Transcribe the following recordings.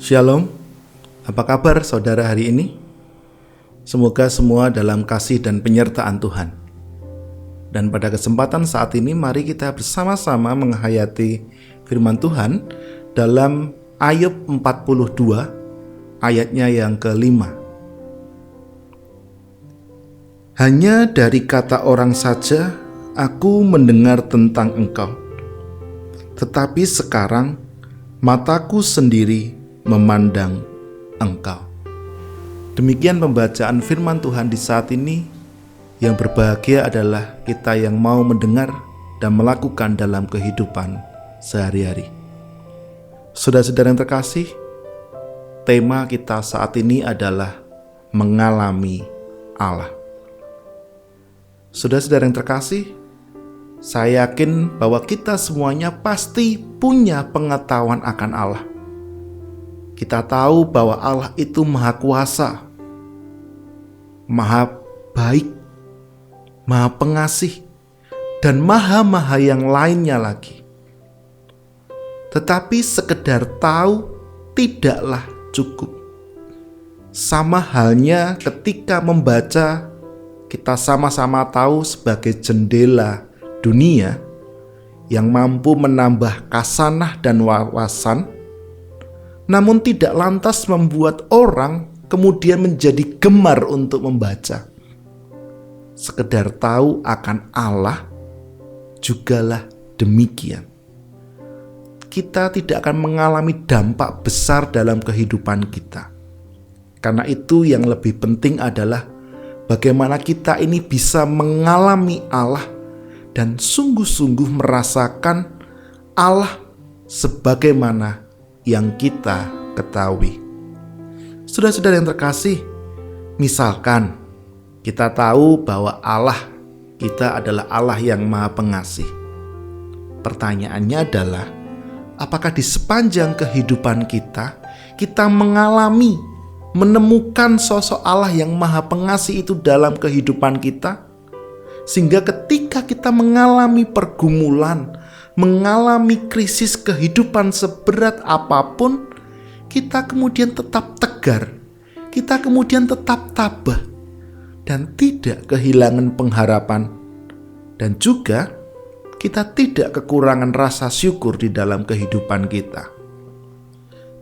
Shalom, apa kabar saudara hari ini? Semoga semua dalam kasih dan penyertaan Tuhan. Dan pada kesempatan saat ini mari kita bersama-sama menghayati firman Tuhan dalam Ayub 42 ayatnya yang kelima. Hanya dari kata orang saja aku mendengar tentang Engkau, tetapi sekarang mataku sendiri memandang Engkau. Demikian pembacaan firman Tuhan di saat ini. Yang berbahagia adalah kita yang mau mendengar dan melakukan dalam kehidupan sehari-hari. Saudara-saudara yang terkasih, tema kita saat ini adalah mengalami Allah. Saudara-saudara yang terkasih, saya yakin bahwa kita semuanya pasti punya pengetahuan akan Allah. Kita tahu bahwa Allah itu Maha Kuasa, Maha Baik, Maha Pengasih, dan Maha-Maha yang lainnya lagi. Tetapi sekedar tahu tidaklah cukup. Sama halnya ketika membaca, kita sama-sama tahu sebagai jendela dunia yang mampu menambah kasanah dan wawasan, namun tidak lantas membuat orang kemudian menjadi gemar untuk membaca. Sekedar tahu akan Allah jugalah demikian. Kita tidak akan mengalami dampak besar dalam kehidupan kita. Karena itu yang lebih penting adalah bagaimana kita ini bisa mengalami Allah dan sungguh-sungguh merasakan Allah sebagaimana yang kita ketahui. Saudara-saudara yang terkasih, misalkan kita tahu bahwa Allah kita adalah Allah yang Maha Pengasih. Pertanyaannya adalah, apakah di sepanjang kehidupan kita mengalami, menemukan sosok Allah yang Maha Pengasih itu dalam kehidupan kita? Sehingga ketika kita mengalami pergumulan, mengalami krisis kehidupan seberat apapun, kita kemudian tetap tegar, kita kemudian tetap tabah, dan tidak kehilangan pengharapan, dan juga kita tidak kekurangan rasa syukur di dalam kehidupan kita.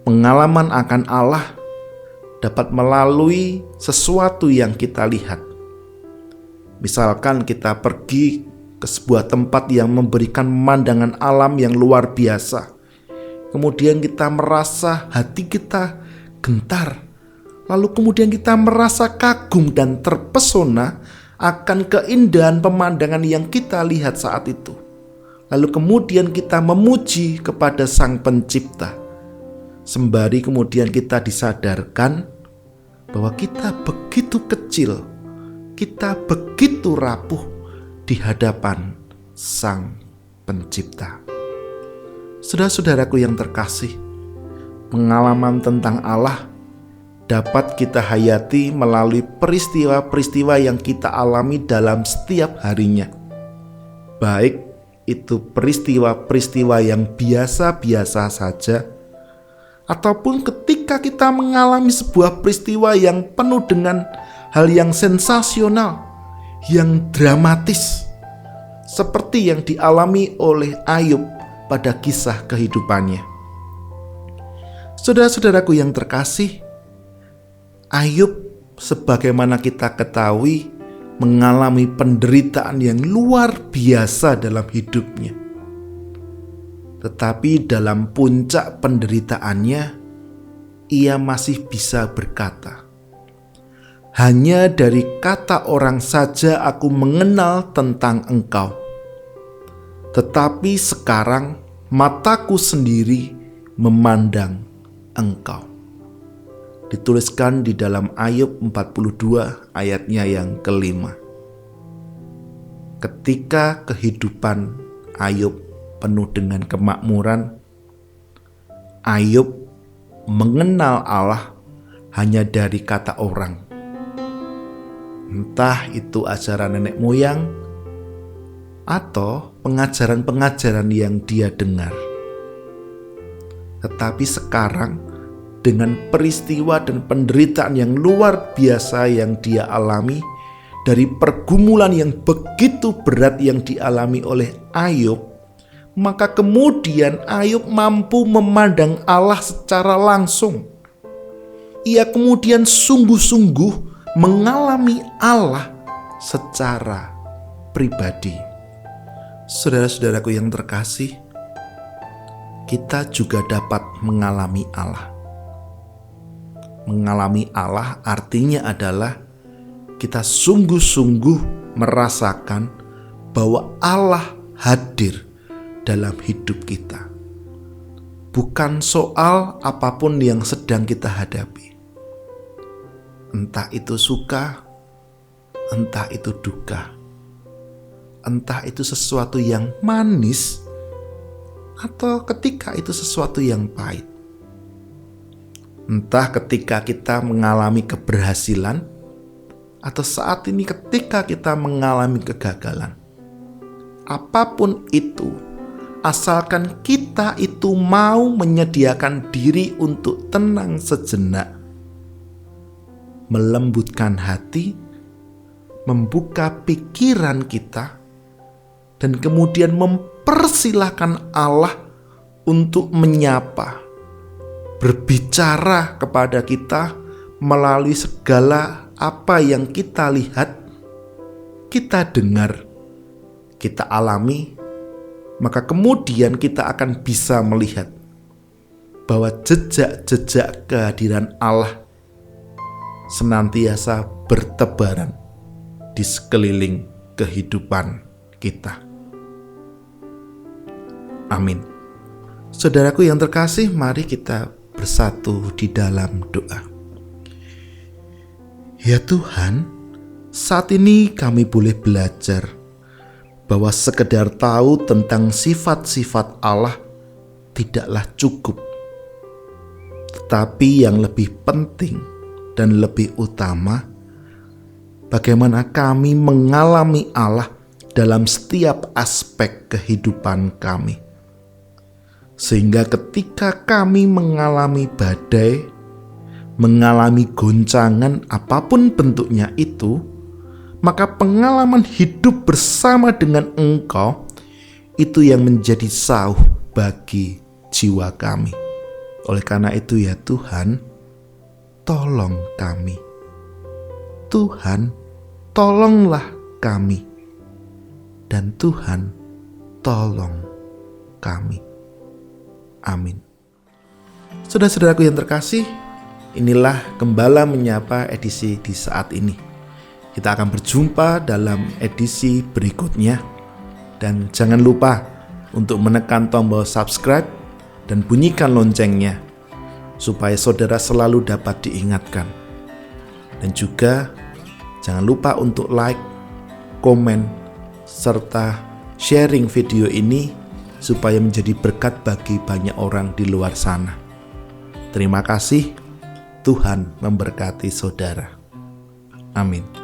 Pengalaman akan Allah dapat melalui sesuatu yang kita lihat. Misalkan kita pergi ke sebuah tempat yang memberikan pemandangan alam yang luar biasa. Kemudian kita merasa hati kita gentar. Lalu kemudian kita merasa kagum dan terpesona akan keindahan pemandangan yang kita lihat saat itu. Lalu kemudian kita memuji kepada Sang Pencipta. Sembari kemudian kita disadarkan bahwa kita begitu kecil, kita begitu rapuh di hadapan Sang Pencipta. Saudara-saudaraku yang terkasih, pengalaman tentang Allah dapat kita hayati melalui peristiwa-peristiwa yang kita alami dalam setiap harinya. Baik itu peristiwa-peristiwa yang biasa-biasa saja, ataupun ketika kita mengalami sebuah peristiwa yang penuh dengan hal yang sensasional, yang dramatis, seperti yang dialami oleh Ayub pada kisah kehidupannya. Saudara-saudaraku yang terkasih, Ayub sebagaimana kita ketahui mengalami penderitaan yang luar biasa dalam hidupnya. Tetapi dalam puncak penderitaannya, ia masih bisa berkata, hanya dari kata orang saja aku mengenal tentang Engkau, tetapi sekarang mataku sendiri memandang Engkau. Dituliskan di dalam Ayub 42 ayatnya yang kelima. Ketika kehidupan Ayub penuh dengan kemakmuran, Ayub mengenal Allah hanya dari kata orang. Entah itu ajaran nenek moyang atau pengajaran-pengajaran yang dia dengar. Tetapi sekarang dengan peristiwa dan penderitaan yang luar biasa yang dia alami, dari pergumulan yang begitu berat yang dialami oleh Ayub, maka kemudian Ayub mampu memandang Allah secara langsung. Ia kemudian sungguh-sungguh mengalami Allah secara pribadi. Saudara-saudaraku yang terkasih, kita juga dapat mengalami Allah. Mengalami Allah artinya adalah kita sungguh-sungguh merasakan bahwa Allah hadir dalam hidup kita. Bukan soal apapun yang sedang kita hadapi. Entah itu suka, entah itu duka, entah itu sesuatu yang manis, atau ketika itu sesuatu yang pahit. Entah ketika kita mengalami keberhasilan, atau saat ini ketika kita mengalami kegagalan. Apapun itu, asalkan kita itu mau menyediakan diri untuk tenang sejenak, melembutkan hati, membuka pikiran kita, dan kemudian mempersilahkan Allah untuk menyapa, berbicara kepada kita melalui segala apa yang kita lihat, kita dengar, kita alami, maka kemudian kita akan bisa melihat bahwa jejak-jejak kehadiran Allah senantiasa bertebaran di sekeliling kehidupan kita. Amin. Saudaraku yang terkasih, mari kita bersatu di dalam doa. Ya Tuhan, saat ini kami boleh belajar bahwa sekedar tahu tentang sifat-sifat Allah tidaklah cukup. Tetapi yang lebih penting dan lebih utama, bagaimana kami mengalami Allah dalam setiap aspek kehidupan kami. Sehingga ketika kami mengalami badai, mengalami goncangan apapun bentuknya itu, maka pengalaman hidup bersama dengan Engkau itu yang menjadi sauh bagi jiwa kami. Oleh karena itu ya Tuhan, tolong kami. Tuhan, tolonglah kami. Dan Tuhan, tolong kami. Amin. Saudara-saudaraku yang terkasih, inilah Gembala Menyapa edisi di saat ini. Kita akan berjumpa dalam edisi berikutnya. Dan jangan lupa untuk menekan tombol subscribe dan bunyikan loncengnya, supaya saudara selalu dapat diingatkan. Dan juga jangan lupa untuk like, komen, serta sharing video ini supaya menjadi berkat bagi banyak orang di luar sana. Terima kasih. Tuhan memberkati saudara. Amin.